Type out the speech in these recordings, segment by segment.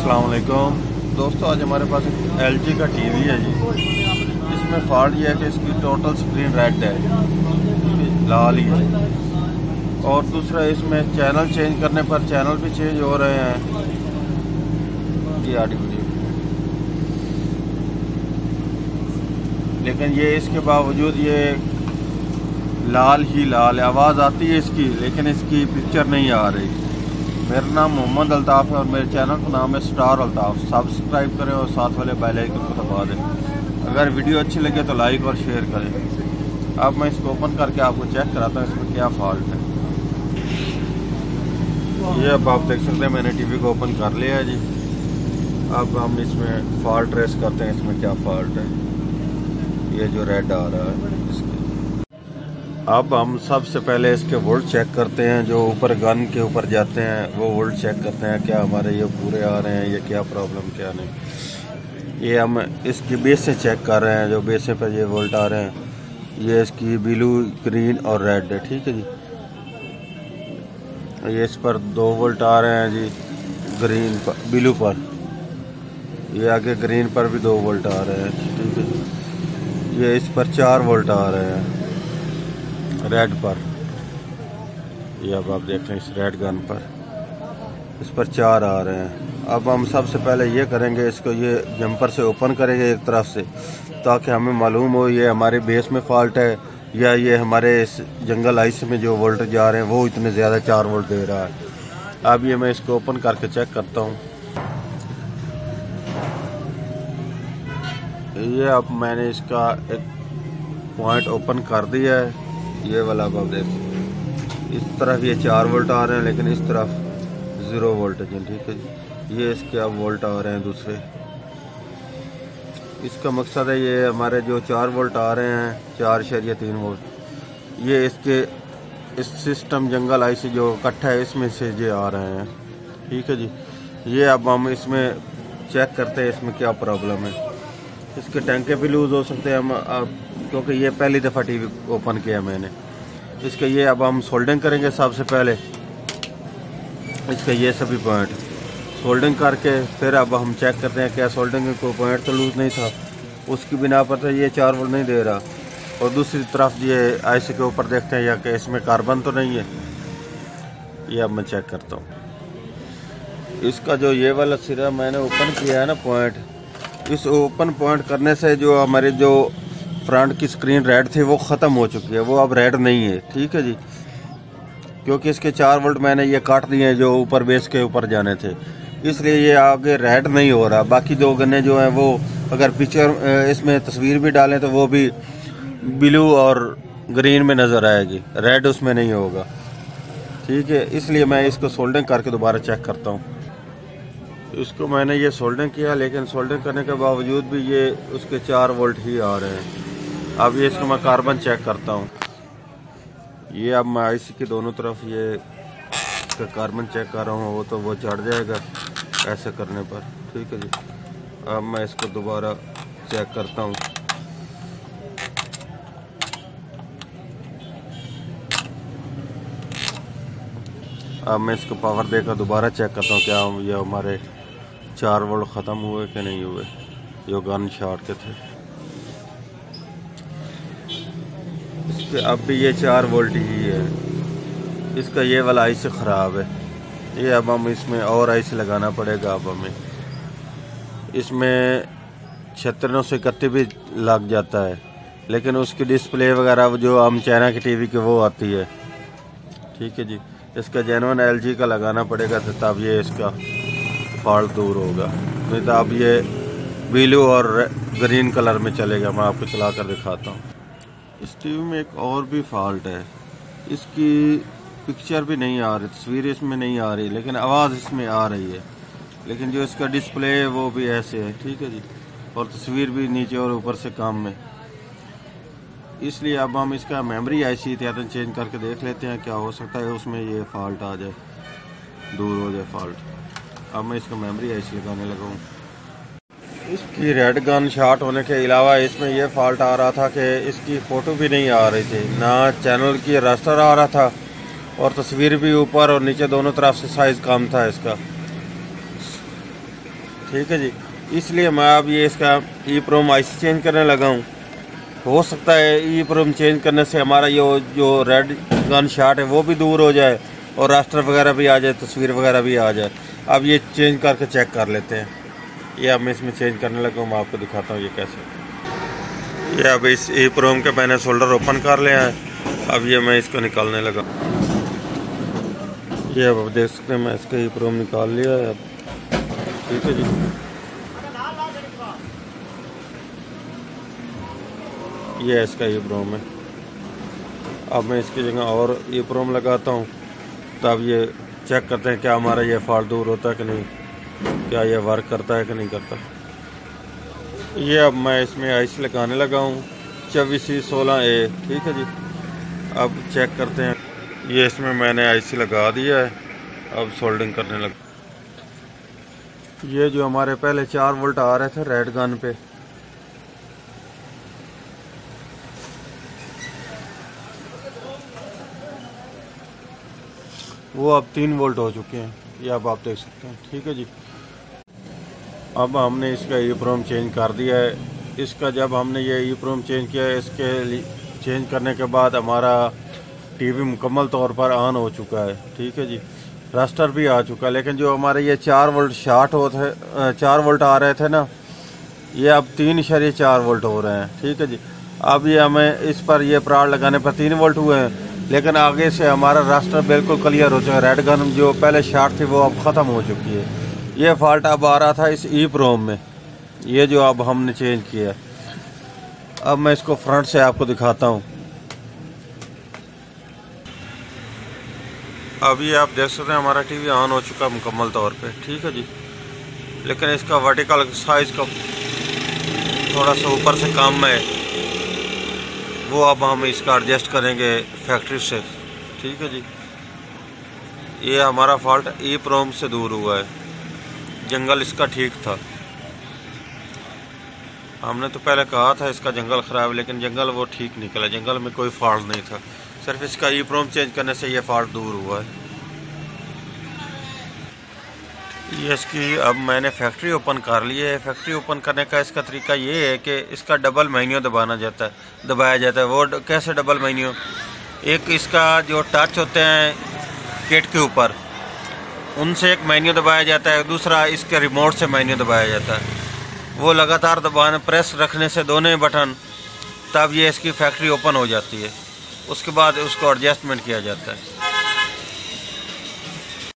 अस्सलाम वालेकुम दोस्तों, आज हमारे पास LG का टीवी है जी। इसमें फॉल्ट ये है कि इसकी टोटल स्क्रीन रेड है, लाल ही है। और दूसरा, इसमें चैनल चेंज करने पर चैनल भी चेंज हो रहे हैं। ये ऑडियो वीडियो, लेकिन ये इसके बावजूद ये लाल ही लाल है। आवाज़ आती है इसकी, लेकिन इसकी पिक्चर नहीं आ रही। मेरा नाम मोहम्मद अल्ताफ़ है और मेरे चैनल का नाम है स्टार अल्ताफ़। सब्सक्राइब करें और साथ वाले बेल आइकन को दबा दें। अगर वीडियो अच्छी लगे तो लाइक और शेयर करें। अब मैं इसको ओपन करके आपको चेक कराता हूँ इसमें क्या फॉल्ट है। ये अब आप देख सकते हैं, मैंने टीवी को ओपन कर लिया है जी। अब हम इसमें फॉल्ट ट्रेस करते हैं, इसमें क्या फॉल्ट है। ये जो रेड आ रहा है इसके, अब हम सबसे पहले इसके वोल्ट चेक करते हैं। जो ऊपर गन के ऊपर जाते हैं वो वोल्ट चेक करते हैं, क्या हमारे ये पूरे आ रहे हैं, ये क्या प्रॉब्लम क्या नहीं। ये हम इसकी बेस से चेक कर रहे हैं। जो बेस पर ये वोल्ट आ रहे हैं, ये इसकी ब्लू, ग्रीन और रेड है। ठीक है जी। ये इस पर 2 वोल्ट आ रहे हैं जी, ग्रीन पर, ब्लू पर। ये आगे ग्रीन पर भी 2 वोल्ट आ रहे हैं। ठीक है जी। ये इस पर 4 वोल्ट आ रहे हैं रेड पर। ये अब आप देख रहे हैं इस रेड गन पर, इस पर 4 आ रहे हैं। अब हम सबसे पहले ये करेंगे, इसको ये जंपर से ओपन करेंगे एक तरफ से, ताकि हमें मालूम हो ये हमारे बेस में फॉल्ट है या ये हमारे इस जंगल आइस में जो वोल्ट जा रहे हैं वो इतने ज़्यादा 4 वोल्ट दे रहा है। अब ये मैं इसको ओपन करके चेक करता हूँ। ये अब मैंने इसका एक पॉइंट ओपन कर दिया है, ये वाला। अब आप देख, इस तरफ ये 4 वोल्ट आ रहे हैं, लेकिन इस तरफ 0 वोल्ट है। ठीक है जी। ये इसके अब वोल्ट आ रहे हैं दूसरे। इसका मकसद है ये हमारे जो 4 वोल्ट आ रहे हैं, 4.3 वोल्ट, ये इसके इस सिस्टम जंगल आई से जो इकट्ठा है इसमें से ये आ रहे हैं। ठीक है जी। ये अब हम इसमें चेक करते हैं इसमें क्या प्रॉब्लम है। इसके टैंके भी लूज़ हो सकते हैं हम, क्योंकि ये पहली दफ़ा टीवी ओपन किया मैंने। इसके ये अब हम सोल्डिंग करेंगे सबसे पहले। इसके ये सभी पॉइंट सोल्डिंग करके फिर अब हम चेक करते हैं क्या सोल्डिंग को पॉइंट तो लूज़ नहीं था, उसकी बिना पर तो ये 4 वोल्ट नहीं दे रहा। और दूसरी तरफ ये आईसी के ऊपर देखते हैं या कि इसमें कार्बन तो नहीं है। ये अब मैं चेक करता हूँ। इसका जो ये वाला सिरा मैंने ओपन किया है ना पॉइंट, इस ओपन पॉइंट करने से जो हमारे जो फ्रंट की स्क्रीन रेड थी वो ख़त्म हो चुकी है, वो अब रेड नहीं है। ठीक है जी। क्योंकि इसके 4 वोल्ट मैंने ये काट दिए हैं जो ऊपर बेस के ऊपर जाने थे, इसलिए ये आगे रेड नहीं हो रहा। बाकी 2 गन्ने जो हैं वो अगर पिक्चर इसमें तस्वीर भी डालें तो वो भी ब्लू और ग्रीन में नज़र आएगी, रेड उसमें नहीं होगा। ठीक है, इसलिए मैं इसको सोल्डिंग करके दोबारा चेक करता हूँ। इसको मैंने ये सोल्डिंग किया, लेकिन सोल्डिंग करने के बावजूद भी ये उसके 4 वोल्ट ही आ रहे हैं। अब ये इसको मैं कार्बन चेक करता हूँ। ये अब मैं आईसी के दोनों तरफ ये इसका कार्बन चेक कर रहा हूँ, वो चढ़ जाएगा ऐसे करने पर। ठीक है जी। अब मैं इसको दोबारा चेक करता हूँ। अब मैं इसको पावर देकर दोबारा चेक करता हूँ क्या ये हमारे 4 वोल्ट ख़त्म हुए कि नहीं हुए, जो गन शॉट के थे। इसके अब भी ये 4 वोल्ट ही है। इसका ये वाला आईस ख़राब है। ये अब हम इसमें और आईस लगाना पड़ेगा। अब हमें इसमें 9631 भी लग जाता है, लेकिन उसकी डिस्प्ले वगैरह जो हम चाइना की टीवी की वो आती है। ठीक है जी। इसका जेन्युइन LG का लगाना पड़ेगा तो तब ये इसका फॉल्ट दूर होगा, नहीं तो अब ये ब्लू और ग्रीन कलर में चलेगा। मैं आपको चला कर दिखाता हूँ। इस टीवी में एक और भी फॉल्ट है, इसकी पिक्चर भी नहीं आ रही, तस्वीर इसमें नहीं आ रही, लेकिन आवाज़ इसमें आ रही है। लेकिन जो इसका डिस्प्ले है वो भी ऐसे है। ठीक है जी। और तस्वीर भी नीचे और ऊपर से कम है। इसलिए अब हम इसका मेमोरी आईसी एहतियातन चेंज करके देख लेते हैं, क्या हो सकता है उसमें ये फॉल्ट आ जाए, दूर हो जाए फॉल्ट। अब मैं इसका मेमोरी आईसी लगाने लगा हूँ। इसकी रेड गन शॉट होने के अलावा इसमें यह फॉल्ट आ रहा था कि इसकी फ़ोटो भी नहीं आ रही थी, ना चैनल की रास्टर आ रहा था और तस्वीर भी ऊपर और नीचे दोनों तरफ से साइज़ कम था इसका। ठीक है जी। इसलिए मैं अब ये इसका EEPROM IC चेंज करने लगा हूँ। हो सकता है EEPROM चेंज करने से हमारा ये जो रेड गन शॉट है वो भी दूर हो जाए और रास्टर वगैरह भी आ जाए, तस्वीर वगैरह भी आ जाए। अब ये चेंज करके चेक कर लेते हैं। ये अब मैं इसमें चेंज करने लगा हूँ, मैं आपको दिखाता हूँ ये कैसे। ये अब इस EEPROM के मैंने शोल्डर ओपन कर लिया है। अब ये मैं इसको निकालने लगा। ये अब देख सकते हैं मैं इसका EEPROM निकाल लिया है अब। ठीक है जी। ये इसका EEPROM है। अब मैं इसकी जगह और EEPROM लगाता हूँ, तब ये चेक करते हैं क्या हमारा ये फॉल्ट दूर होता है कि नहीं, क्या ये वर्क करता है कि नहीं करता। ये अब मैं इसमें IC लगाने लगा हूँ 24C16A। ठीक है जी। अब चेक करते हैं। ये इसमें मैंने IC लगा दिया है, अब सोल्डिंग करने लगा। ये जो हमारे पहले 4 वोल्ट आ रहे थे रेड गन पे, वो अब 3 वोल्ट हो चुके हैं। ये अब आप देख सकते हैं। ठीक है जी। अब हमने इसका EEPROM चेंज कर दिया है। इसका जब हमने ये EEPROM चेंज किया है, इसके चेंज करने के बाद हमारा टीवी मुकम्मल तौर पर ऑन हो चुका है। ठीक है जी। रास्टर भी आ चुका है, लेकिन जो हमारे ये 4 वोल्ट शॉर्ट होते 4 वोल्ट आ रहे थे ना, ये अब 3.4 वोल्ट हो रहे हैं। ठीक है जी। अब ये हमें इस पर ये प्राड़ लगाने पर 3 वोल्ट हुए हैं, लेकिन आगे से हमारा रास्टर बिल्कुल क्लियर हो चुका है। रेड गन जो पहले शॉर्ट थी वो अब ख़त्म हो चुकी है। ये फॉल्ट अब आ रहा था इस EEPROM में, ये जो अब हमने चेंज किया। अब मैं इसको फ्रंट से आपको दिखाता हूँ। अब ये आप देख सकते हैं हमारा टीवी ऑन हो चुका है मुकम्मल तौर पे। ठीक है जी। लेकिन इसका वर्टिकल साइज का थोड़ा सा ऊपर से कम है, वो अब हम इसका एडजस्ट करेंगे फैक्ट्री से। ठीक है जी। ये हमारा फॉल्ट EEPROM से दूर हुआ है। जंगल इसका ठीक था। हमने तो पहले कहा था इसका जंगल ख़राब, लेकिन जंगल वो ठीक निकला। जंगल में कोई फॉल्ट नहीं था, सिर्फ इसका EEPROM चेंज करने से ये फॉल्ट दूर हुआ है। ये इसकी अब मैंने फैक्ट्री ओपन कर ली है। फैक्ट्री ओपन करने का इसका तरीका ये है कि इसका डबल मेन्यू दबाया जाता है। वो कैसे डबल मेन्यू? एक इसका जो टच होते हैं किट के ऊपर, उनसे एक मेन्यू दबाया जाता है, दूसरा इसके रिमोट से मेन्यू दबाया जाता है। वो लगातार दबाने प्रेस रखने से दोनों बटन, तब ये इसकी फैक्ट्री ओपन हो जाती है। उसके बाद उसको एडजस्टमेंट किया जाता है।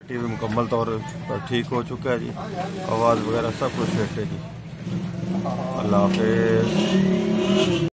टीवी मुकम्मल तौर पर ठीक हो चुका है जी। आवाज़ वगैरह सब कुछ फिट है जी। अल्लाह हाफ़िज़।